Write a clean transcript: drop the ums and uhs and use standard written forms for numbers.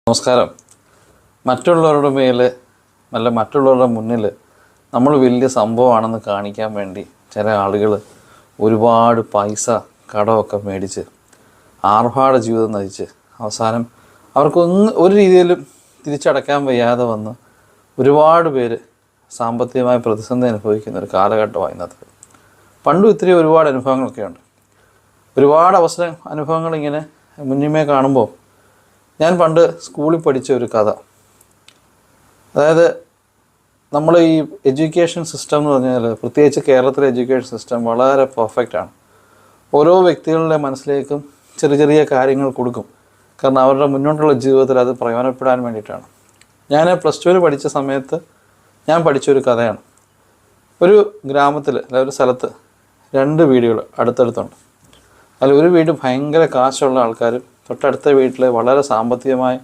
നമസ്കാരം. മറ്റുള്ളവരുടെ മേൽ മറ്റുള്ളവരുടെ മുന്നിൽ നമ്മൾ വലിയ സംഭവമാണെന്ന് കാണിക്കാൻ വേണ്ടി ചില ആളുകൾ ഒരുപാട് പൈസ കടമൊക്കെ മേടിച്ച് ആർഭാട ജീവിതം നയിച്ച് അവസാനം ഒരു രീതിയിലും തിരിച്ചടയ്ക്കാൻ വയ്യാതെ വന്ന് ഒരുപാട് പേര് സാമ്പത്തികമായ പ്രതിസന്ധി അനുഭവിക്കുന്ന ഒരു കാലഘട്ടമാണ് ഇന്നത്തെ. പണ്ടും ഇത്രയും ഒരുപാട് അനുഭവങ്ങളൊക്കെ ഉണ്ട്. ഒരുപാട് അനുഭവങ്ങൾ ഇങ്ങനെ മുന്നിമേ കാണുമ്പോൾ ഞാൻ പണ്ട് സ്കൂളിൽ പഠിച്ച ഒരു കഥ, അതായത് നമ്മൾ ഈ എഡ്യൂക്കേഷൻ സിസ്റ്റം എന്ന് പറഞ്ഞാൽ, പ്രത്യേകിച്ച് കേരളത്തിലെ എഡ്യൂക്കേഷൻ സിസ്റ്റം വളരെ പെർഫെക്റ്റാണ്. ഓരോ വ്യക്തികളുടെ മനസ്സിലേക്കും ചെറിയ ചെറിയ കാര്യങ്ങൾ കൊടുക്കും. കാരണം അവരുടെ മുന്നോട്ടുള്ള ജീവിതത്തിൽ അത് പ്രയോജനപ്പെടാൻ വേണ്ടിയിട്ടാണ്. ഞാൻ +2 പഠിച്ച സമയത്ത് ഞാൻ പഠിച്ചൊരു കഥയാണ്. ഒരു ഗ്രാമത്തിൽ, അതായത് ഒരു സ്ഥലത്ത് 2 വീടുകൾ അടുത്തടുത്തുണ്ട്. അതിൽ ഒരു വീട് ഭയങ്കര കാശുള്ള ആൾക്കാരും തൊട്ടടുത്ത വീട്ടിൽ വളരെ സാമ്പത്തികമായി